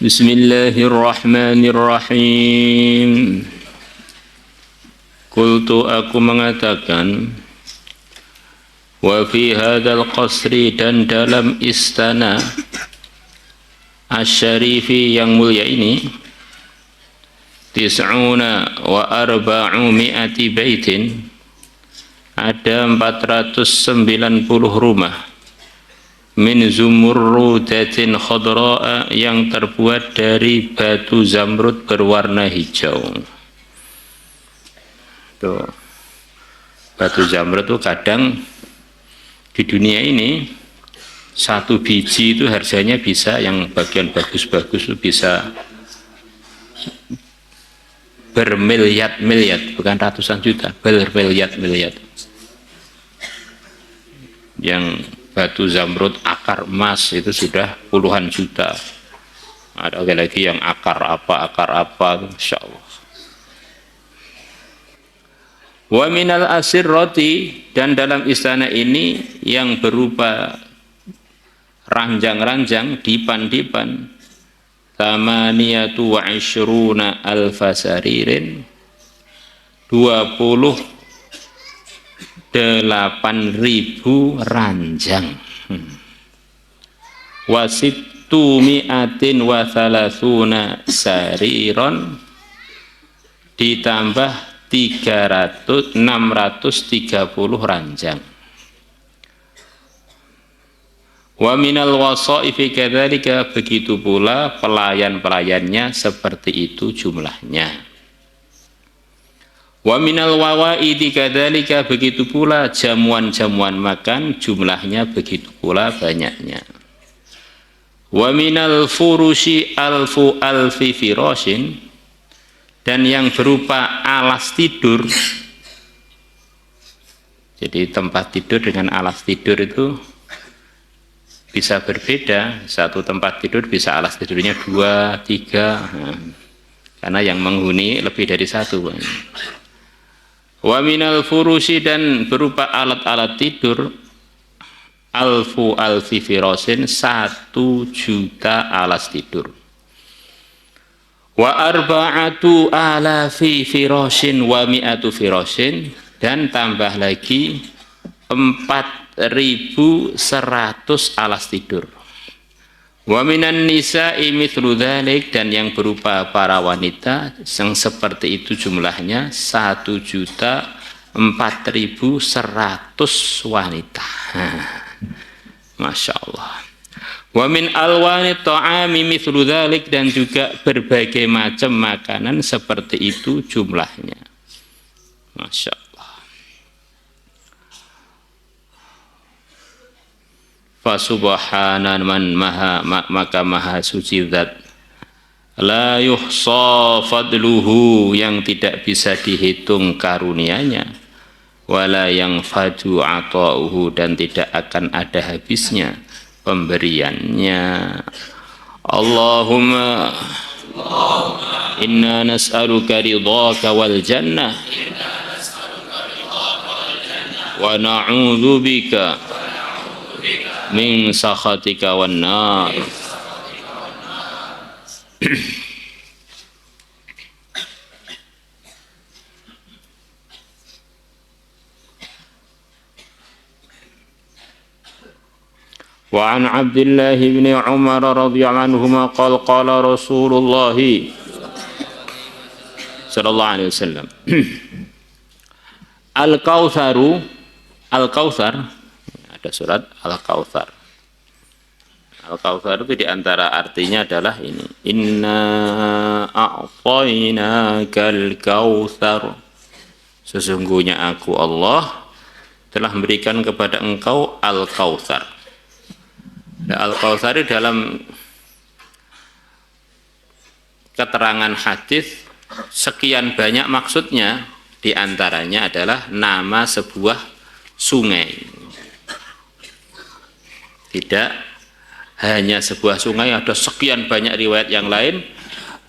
Bismillahirrahmanirrahim. Qultu, aku mengatakan, wa fi hadzal qasri, dan dalam istana asy-syarifi yang mulia ini, tis'una wa arba'u mi'ati baitin, ada 490 rumah, min zumurrudatin khadra'a, yang terbuat dari batu zamrud berwarna hijau. Tuh. Batu zamrud itu kadang di dunia ini satu biji itu harganya bisa, yang bagian bagus-bagus itu bisa bermiliat-miliat, bukan ratusan juta, bermiliat-miliat. Yang batu zamrud akar emas itu sudah puluhan juta. Ada lagi yang akar apa, insya Allah. Wa minal asirroti, dan dalam istana ini yang berupa ranjang-ranjang, dipan-dipan, tamaniyatu wa ishruna alfa saririn, 28.000 ranjang. Wasittu mi'atin wa thalathuna sariron, ditambah 630 ranjang. Wa minal wasaifi kadzalika, begitu pula pelayan-pelayannya seperti itu jumlahnya. Wa minal wawaidi kadzalika, begitu pula jamuan-jamuan makan jumlahnya begitu pula banyaknya. Wa minal furushi alfu alfi firashin, dan yang berupa alas tidur. Jadi tempat tidur dengan alas tidur itu bisa berbeda. Satu tempat tidur bisa alas tidurnya 2, 3, karena yang menghuni lebih dari satu. Wa minal furushi, dan berupa alat-alat tidur, alfu alfi firasin, 1 juta alas tidur. Wa arba'atu alafi firashin wa mi'atu firashin, dan tambah lagi 4.100 alas tidur. Wa minan nisa'i mithlu dzalik, dan yang berupa para wanita yang seperti itu jumlahnya 1.4.100 wanita. Masya Allah. Wa min alwani ta'ami mithlu dzalik, dan juga berbagai macam makanan seperti itu jumlahnya. Masya Allah. Fasubhana man maka maha suci zat, la yuhsa fadluhu, yang tidak bisa dihitung karunianya, wala yang fadu ata'uhu, dan tidak akan ada habisnya pemberiannya. Allahumma inna nas'aluka ridhaka wal jannah, wa na'udzu bika min sakhatika wan nar. Wa an Abdullah bin Umar radhiyallahu anhuma qala Rasulullah sallallahu alaihi wasallam, Al-Kautsar, ada surat Al-Kautsar. Al-Kautsar itu diantara artinya adalah ini, inna a'tainakal kautsar, sesungguhnya aku Allah telah memberikan kepada engkau Al-Kautsar. Nah, Al-Kautsar dalam keterangan hadis sekian banyak maksudnya, diantaranya adalah nama sebuah sungai. Tidak hanya sebuah sungai, ada sekian banyak riwayat yang lain,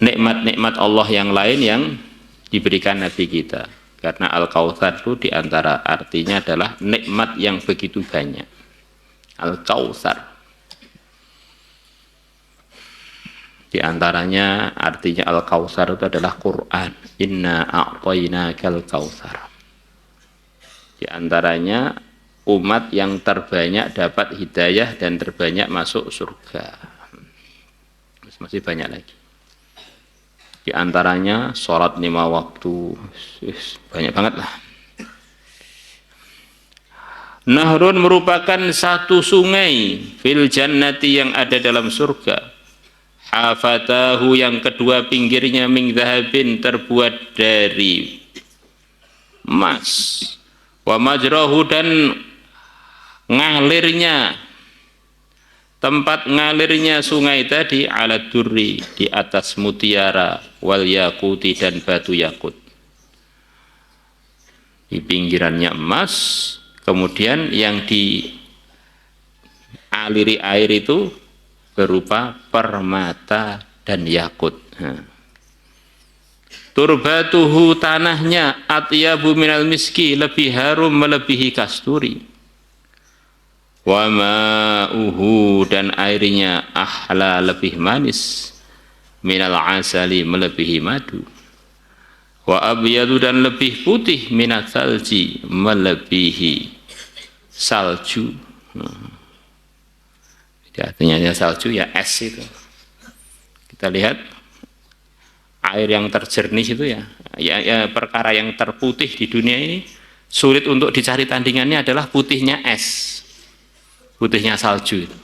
nikmat-nikmat Allah yang lain yang diberikan Nabi kita. Karena Al-Kautsar itu diantara artinya adalah nikmat yang begitu banyak. Al-Kautsar. Di antaranya artinya Al-Kautsar itu adalah Quran. Inna a'tainakal kautsar. Di antaranya umat yang terbanyak dapat hidayah dan terbanyak masuk surga. Masih banyak lagi. Di antaranya sholat 5 waktu. Banyak banget lah. Nahrun merupakan satu sungai fil jannati yang ada dalam surga. Hafatahu yang kedua pinggirnya min dhahabin terbuat dari emas. Wa majrahu dan ngalirnya, tempat ngalirnya sungai tadi ala durri, di atas mutiara, wal yakuti dan batu yakut. Di pinggirannya emas, kemudian yang dialiri air itu berupa permata dan yakut. Turbatuhu tanahnya atyabu minal miski, lebih harum melebihi kasturi. Wa ma'uhu dan airnya ahla lebih manis, minal asali melebihi madu. Wa abyadu dan lebih putih, minat salji melebihi salju. Jadi artinya salju ya es itu. Kita lihat air yang terjernih itu ya perkara yang terputih di dunia ini sulit untuk dicari tandingannya adalah putihnya es, putihnya salju itu.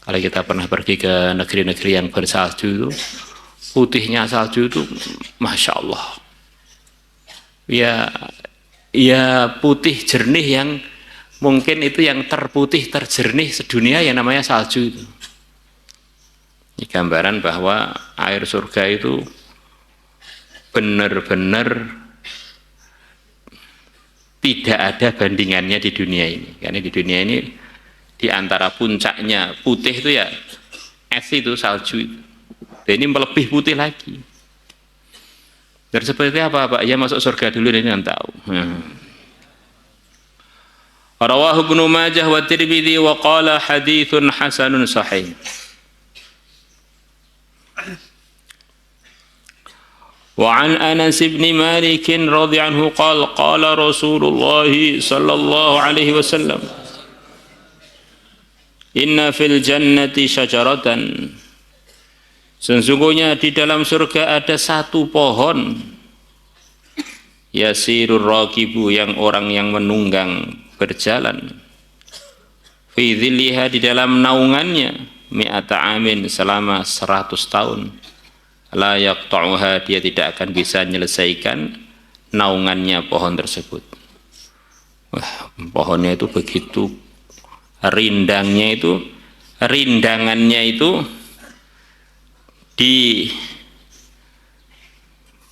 Kalau kita pernah pergi ke negeri-negeri yang bersalju itu, putihnya salju itu Masya Allah ya putih jernih yang mungkin itu yang terputih terjernih sedunia yang namanya salju itu. Ini gambaran bahwa air surga itu benar-benar tidak ada bandingannya di dunia ini. Karena di dunia ini di antara puncaknya putih itu ya es itu, salju itu. Dan ini lebih putih lagi. Dan seperti apa Pak? Ya masuk surga dulu ini kan tahu. Rawahu Ibnu Majah wa Tirmidzi wa qala haditsun hasanun sahih. Wa an Anas bin Malik radhiyallahu anhu qala qala Rasulullah sallallahu alaihi wasallam inna fil jannati syajaratan, sesungguhnya di dalam surga ada satu pohon, yasirur raqibu yang orang yang menunggang berjalan, fi dhilliha di dalam naungannya, mi'ata amin selama 100 tahun, la yaqta'uha dia tidak akan bisa menyelesaikan naungannya pohon tersebut. Wah, pohonnya itu begitu rindangnya itu, rindangannya itu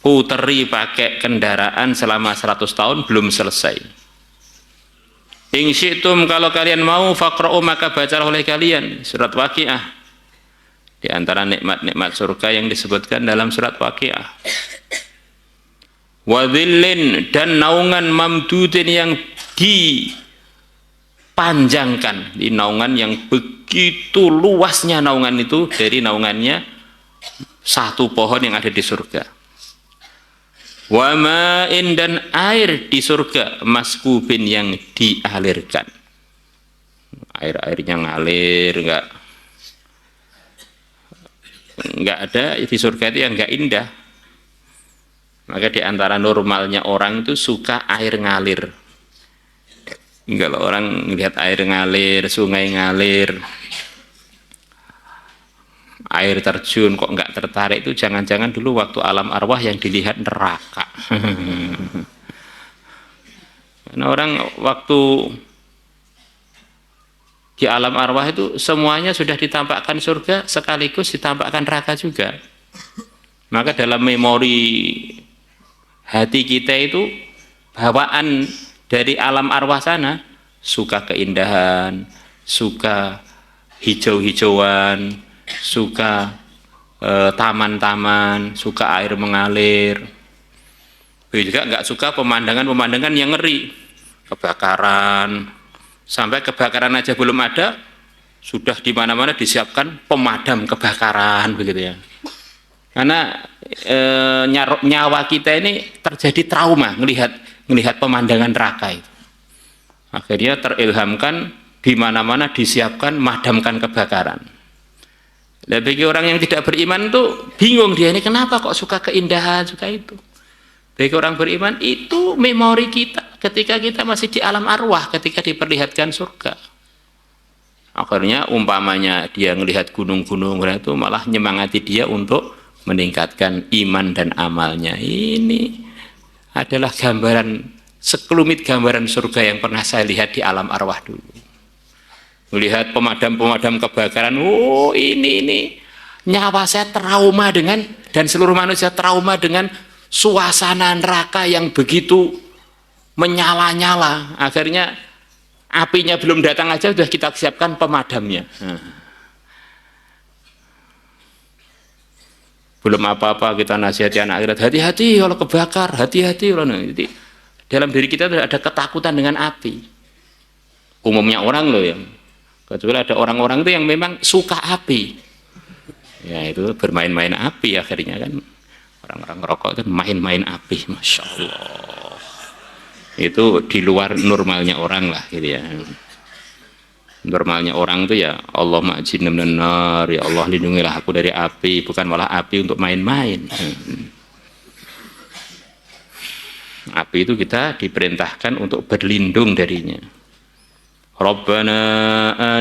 diputeri pakai kendaraan selama 100 tahun belum selesai. In syi'tum kalau kalian mau, faqra'u maka bacalah oleh kalian surat Waqiah, di antara nikmat-nikmat surga yang disebutkan dalam surat Waqiah. Wa dhillin dan naungan mamdudin yang dipanjangkan, di naungan yang begitu luasnya naungan itu dari naungannya satu pohon yang ada di surga. Wa ma'in dan air di surga maskubin yang dialirkan. Air-airnya ngalir, enggak ada di surga itu yang enggak indah. Maka di antara normalnya orang itu suka air ngalir. Kalau orang melihat air ngalir, sungai ngalir, air terjun kok enggak tertarik, itu jangan-jangan dulu waktu alam arwah yang dilihat neraka. Karena orang waktu di alam arwah itu semuanya sudah ditampakkan surga sekaligus ditampakkan neraka juga. Maka dalam memori hati kita itu bawaan dari alam arwah sana, suka keindahan, suka hijau-hijauan, suka taman-taman, suka air mengalir. Juga nggak suka pemandangan-pemandangan yang ngeri, kebakaran, sampai kebakaran aja belum ada, sudah di mana-mana disiapkan pemadam kebakaran begitu ya. Karena nyawa kita ini terjadi trauma melihat pemandangan neraka itu. Akhirnya terilhamkan di mana-mana disiapkan madamkan kebakaran. Dan bagi orang yang tidak beriman tuh bingung dia ini kenapa kok suka keindahan, suka itu. Bagi orang beriman itu memori kita ketika kita masih di alam arwah, ketika diperlihatkan surga. Akhirnya umpamanya dia melihat gunung-gunung itu malah nyemangati dia untuk meningkatkan iman dan amalnya. Ini adalah gambaran, sekelumit gambaran surga yang pernah saya lihat di alam arwah dulu. Melihat pemadam-pemadam kebakaran, oh ini nyawa saya trauma dengan, dan seluruh manusia trauma dengan suasana neraka yang begitu menyala-nyala. Akhirnya apinya belum datang aja sudah kita siapkan pemadamnya. Belum apa-apa kita nasihati anak akhirat, hati-hati kalau kebakar, hati-hati. Dalam diri kita ada ketakutan dengan api. Umumnya orang loh ya. Kecuali ada orang-orang itu yang memang suka api. Ya itu bermain-main api akhirnya kan. Orang-orang rokok itu main-main api, Masya Allah. Itu di luar normalnya orang lah gitu ya. Normalnya orang itu ya Allah ma'jinna minan nar, ya Allah lindungilah aku dari api, bukan malah api untuk main-main. Api itu kita diperintahkan untuk berlindung darinya. Rabbana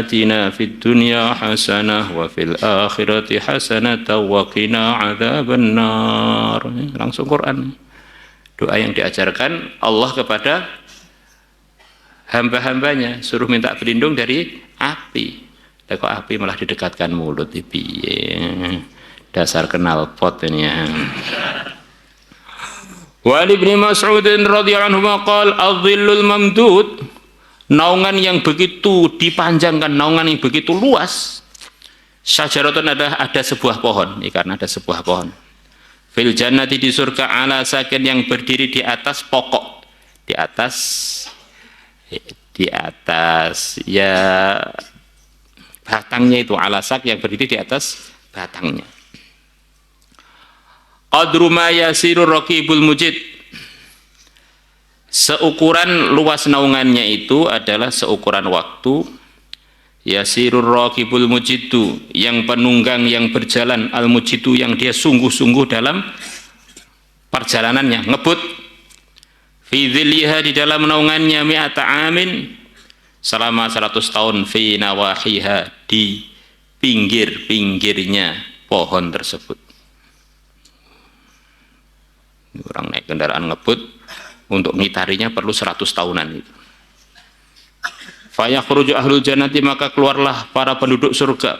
atina fid dunya hasanah wa fil akhirati hasanah wa qina adzabannar. Langsung Quran. Doa yang diajarkan Allah kepada hamba-hambanya, suruh minta berlindung dari api. Kok api malah didekatkan mulut piye? Dasar kenal pot ini ya. Wa Ibnu Mas'ud radhiyallahu anhu qala adh-dhillul mamdud, naungan yang begitu dipanjangkan, naungan yang begitu luas. Syajaratun ada sebuah pohon, karena ada sebuah pohon. Fil jannati di surga ala sakin yang berdiri di atas pokok, di atas ya batangnya itu, alasak yang berdiri di atas batangnya. Qadru ma yasiru raqibul mujid, seukuran luas naungannya itu adalah seukuran waktu. Yasirur raqibul mujidu, yang penunggang yang berjalan, al mujidu yang dia sungguh-sungguh dalam perjalanannya, ngebut. Fi dhilliha, di dalam naungannya, mi'ata amin, selama 100 tahun, fi nawahiha, di pinggir-pinggirnya pohon tersebut. Orang naik kendaraan ngebut untuk ngitarinya perlu 100 tahunan itu. Fayakhruju ahlul jannati, maka keluarlah para penduduk surga,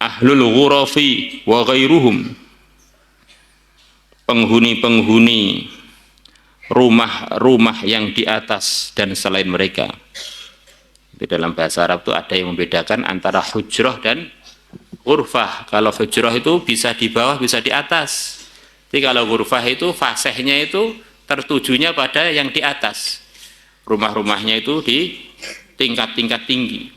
ahlul ghurafi wa ghairuhum, penghuni-penghuni rumah-rumah yang di atas dan selain mereka. Di dalam bahasa Arab itu ada yang membedakan antara hujrah dan ghurfah. Kalau hujrah itu bisa di bawah, bisa di atas. Jadi kalau ghurfah itu fasihnya itu tertujunya pada yang di atas. Rumah-rumahnya itu di tingkat-tingkat tinggi.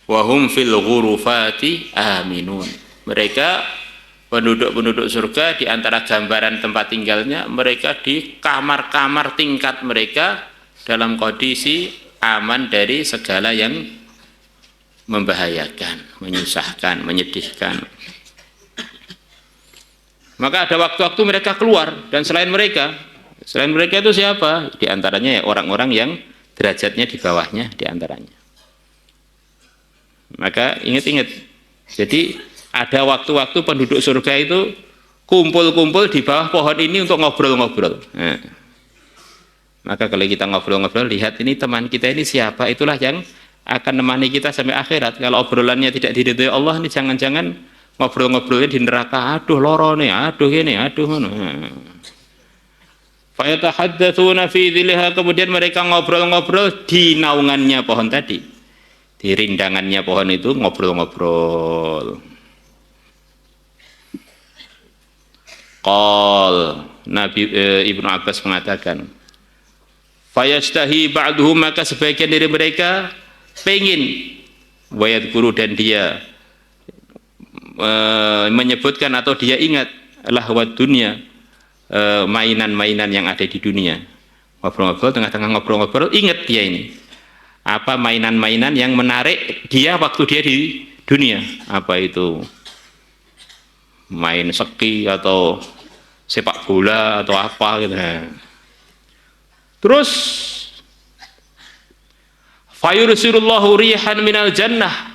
Wahum fil ghurufati aminun. Mereka penduduk-penduduk surga, di antara gambaran tempat tinggalnya, mereka di kamar-kamar tingkat mereka dalam kondisi aman dari segala yang membahayakan, menyusahkan, menyedihkan. Maka ada waktu-waktu mereka keluar, dan selain mereka itu siapa? Di antaranya ya orang-orang yang derajatnya di bawahnya di antaranya. Maka ingat-ingat, jadi ada waktu-waktu penduduk surga itu kumpul-kumpul di bawah pohon ini untuk ngobrol-ngobrol. Nah, maka kalau kita ngobrol-ngobrol, lihat ini teman kita ini siapa, itulah yang akan menemani kita sampai akhirat. Kalau obrolannya tidak diridhoi Allah, ini jangan-jangan ngobrol-ngobrolnya di neraka, aduh loro nih, aduh ini, aduh mana. Fayatahaddatsuna fi dhilliha, kemudian mereka ngobrol-ngobrol di naungannya pohon tadi, di rindangannya pohon itu ngobrol-ngobrol. Qal Nabi Ibnu Abbas mengatakan, fayastahi ba'duhum, maka sebagian dari mereka pengen wa yadhkuru dan dia menyebutkan atau dia ingat lahwat dunia, mainan-mainan yang ada di dunia. Ngobrol-ngobrol, tengah-tengah ngobrol-ngobrol, ingat dia ini. Apa mainan-mainan yang menarik dia waktu dia di dunia. Apa itu? Main seki atau sepak bola atau apa gitu. Terus fayursilullahu rihan minal jannah,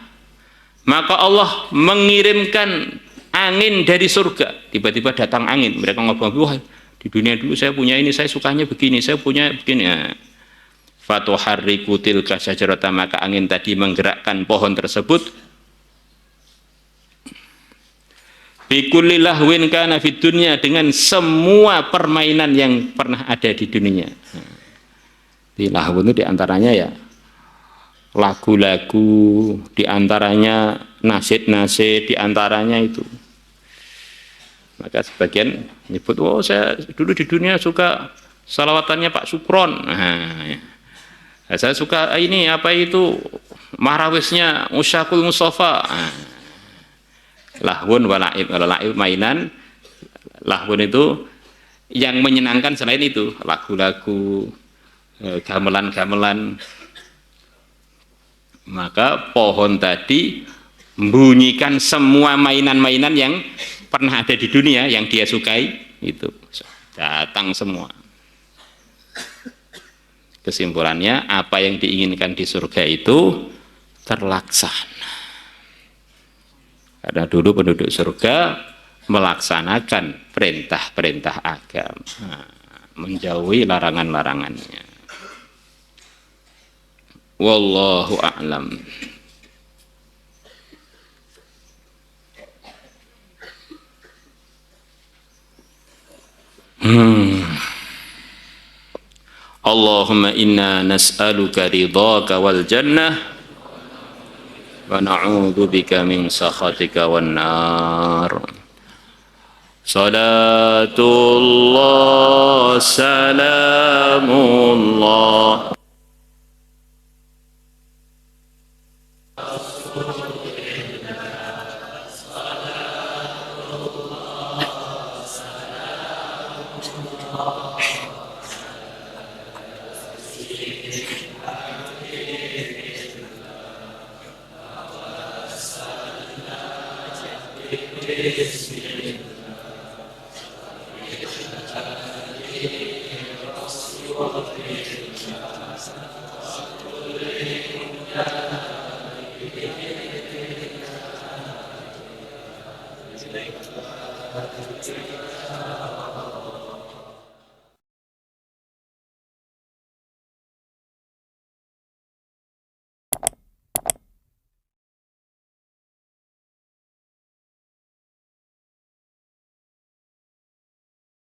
maka Allah mengirimkan angin dari surga. Tiba-tiba datang angin, mereka ngobrol, wah di dunia dulu saya punya ini, saya sukanya begini, saya punya begini. Fatuharriku tilka syajarata, maka angin tadi menggerakkan pohon tersebut. Bikulli lahwin kana fid dunya, dengan semua permainan yang pernah ada di dunia. Di lahwu itu diantaranya ya lagu-lagu, diantaranya nasid-nasid, diantaranya itu. Maka sebagian nyebut, oh saya dulu di dunia suka salawatannya Pak Supron. Saya suka ini apa itu marawisnya Musyakul Mustafa. Lahwun walaib, laib mainan. Lahwun itu yang menyenangkan selain itu lagu-lagu, gamelan-gamelan. Maka pohon tadi membunyikan semua mainan-mainan yang pernah ada di dunia yang dia sukai, itu datang semua. Kesimpulannya, apa yang diinginkan di surga itu terlaksana. Karena dulu penduduk surga melaksanakan perintah-perintah agama, menjauhi larangan-larangannya. Wallahu a'lam. Allahumma inna nas'aluka ridhaka wal jannah wa na'udzu bika min sakhatika wan nar. Salatullah salamullah